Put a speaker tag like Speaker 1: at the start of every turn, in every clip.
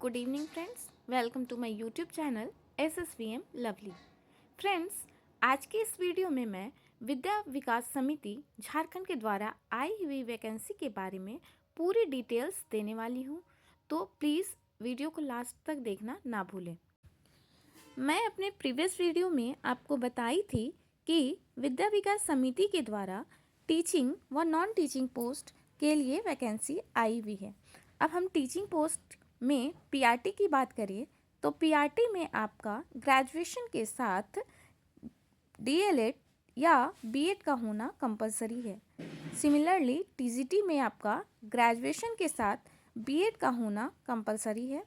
Speaker 1: Good evening friends, welcome to my YouTube channel SSVM lovely. Friends, आज के इस video में मैं विद्या विकास समिति झारखंड के द्वारा आई हुई वैकेंसी के बारे में पूरी डिटेल्स देने वाली हूँ, तो प्लीज़ वीडियो को लास्ट तक देखना ना भूलें। मैं अपने प्रीवियस वीडियो में आपको बताई थी कि विद्या विकास समिति के द्वारा टीचिंग व नॉन टीचिंग पोस्ट के लिए वैकेंसी आई हुई है। अब हम टीचिंग पोस्ट में PRT की बात करें तो PRT में आपका ग्रेजुएशन के साथ DLED या B.Ed का होना कंपलसरी है। सिमिलरली TGT में आपका ग्रेजुएशन के साथ B.Ed का होना कंपलसरी है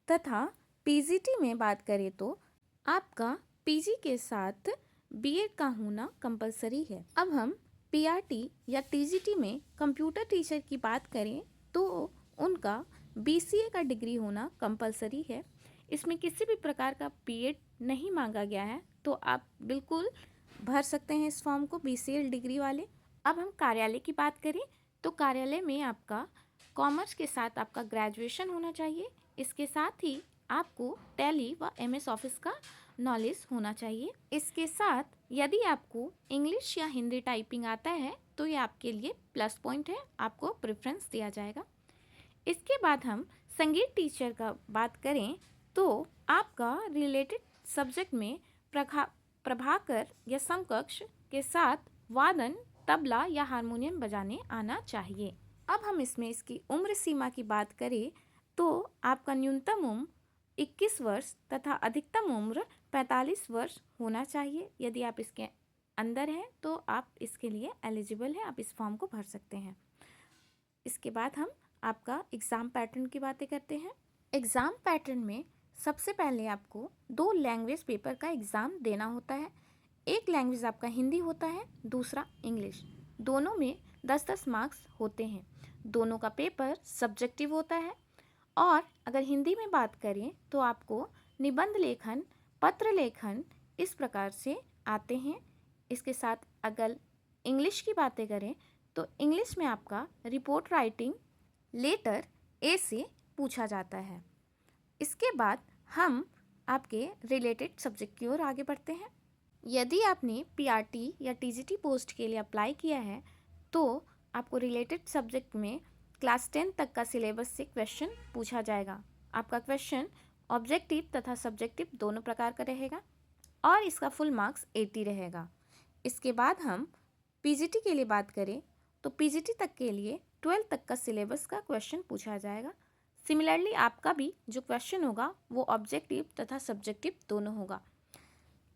Speaker 1: तथा PGT में बात करें तो आपका PG के साथ B.Ed का होना कंपलसरी है। अब हम PRT या TGT में कंप्यूटर टीचर की बात करें तो उनका BCA का डिग्री होना कंपलसरी है। इसमें किसी भी प्रकार का B.Ed नहीं मांगा गया है, तो आप बिल्कुल भर सकते हैं इस फॉर्म को, BCA डिग्री वाले। अब हम कार्यालय की बात करें तो कार्यालय में आपका कॉमर्स के साथ आपका ग्रेजुएशन होना चाहिए। इसके साथ ही आपको टैली व MS ऑफिस का नॉलेज होना चाहिए। इसके साथ यदि आपको इंग्लिश या हिंदी टाइपिंग आता है तो ये आपके लिए प्लस पॉइंट है, आपको प्रेफरेंस दिया जाएगा। इसके बाद हम संगीत टीचर का बात करें तो आपका रिलेटेड सब्जेक्ट में प्रभाकर या समकक्ष के साथ वादन, तबला या हारमोनियम बजाने आना चाहिए। अब हम इसमें इसकी उम्र सीमा की बात करें तो आपका न्यूनतम उम्र 21 वर्ष तथा अधिकतम उम्र 45 वर्ष होना चाहिए। यदि आप इसके अंदर हैं तो आप इसके लिए एलिजिबल हैं, आप इस फॉर्म को भर सकते हैं। इसके बाद हम आपका एग्ज़ाम पैटर्न की बातें करते हैं। एग्ज़ाम पैटर्न में सबसे पहले आपको 2 लैंग्वेज पेपर का एग्ज़ाम देना होता है। एक लैंग्वेज आपका हिंदी होता है, दूसरा इंग्लिश। दोनों में 10-10 मार्क्स होते हैं। दोनों का पेपर सब्जेक्टिव होता है। और अगर हिंदी में बात करें तो आपको निबंध लेखन, पत्र लेखन इस प्रकार से आते हैं। इसके साथ अगर इंग्लिश की बातें करें तो इंग्लिश में आपका रिपोर्ट राइटिंग लेटर A से पूछा जाता है। इसके बाद हम आपके रिलेटेड सब्जेक्ट की ओर आगे बढ़ते हैं। यदि आपने PRT या TGT पोस्ट के लिए अप्लाई किया है तो आपको रिलेटेड सब्जेक्ट में क्लास 10 तक का सिलेबस से क्वेश्चन पूछा जाएगा। आपका क्वेश्चन ऑब्जेक्टिव तथा सब्जेक्टिव दोनों प्रकार का रहेगा और इसका फुल मार्क्स 80 रहेगा। इसके बाद हम PGT के लिए बात करें तो PGT तक के लिए 12 तक का सिलेबस का क्वेश्चन पूछा जाएगा। सिमिलरली आपका भी जो क्वेश्चन होगा वो ऑब्जेक्टिव तथा सब्जेक्टिव दोनों होगा।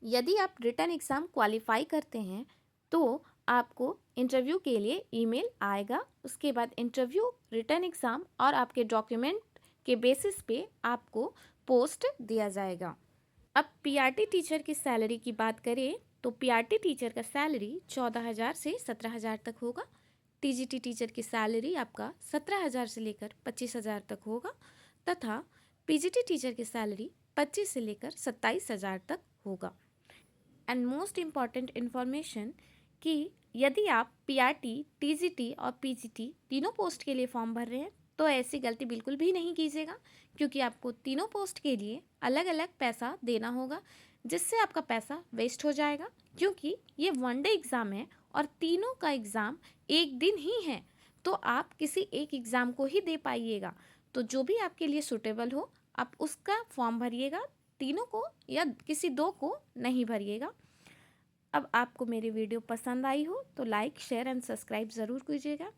Speaker 1: यदि आप रिटन एग्ज़ाम क्वालिफाई करते हैं तो आपको इंटरव्यू के लिए ईमेल आएगा। उसके बाद इंटरव्यू, रिटन एग्ज़ाम और आपके डॉक्यूमेंट के बेसिस पे आपको पोस्ट दिया जाएगा। अब PRT टीचर की सैलरी की बात करें तो PRT टीचर का सैलरी 14,000 से 17,000 तक होगा। TGT टीचर की सैलरी आपका 17,000 से लेकर 25,000 तक होगा तथा PGT टीचर की सैलरी 25 से लेकर 27,000 तक होगा। एंड मोस्ट इम्पॉर्टेंट इन्फॉर्मेशन कि यदि आप PRT, TGT और PGT तीनों पोस्ट के लिए फॉर्म भर रहे हैं तो ऐसी गलती बिल्कुल भी नहीं कीजिएगा, क्योंकि आपको तीनों पोस्ट के लिए अलग अलग पैसा देना होगा, जिससे आपका पैसा वेस्ट हो जाएगा। क्योंकि ये 1 डे एग्ज़ाम है और तीनों का एग्ज़ाम एक दिन ही है, तो आप किसी एक एग्ज़ाम को ही दे पाइएगा। तो जो भी आपके लिए सूटेबल हो आप उसका फॉर्म भरिएगा, तीनों को या किसी 2 को नहीं भरिएगा। अब आपको मेरी वीडियो पसंद आई हो तो लाइक, शेयर एंड सब्सक्राइब ज़रूर कीजिएगा।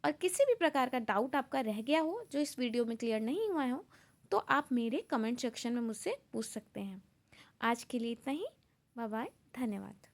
Speaker 1: और किसी भी प्रकार का डाउट आपका रह गया हो जो इस वीडियो में क्लियर नहीं हुआ हो तो आप मेरे कमेंट सेक्शन में मुझसे पूछ सकते हैं। आज के लिए इतना ही। बाय बाय, धन्यवाद।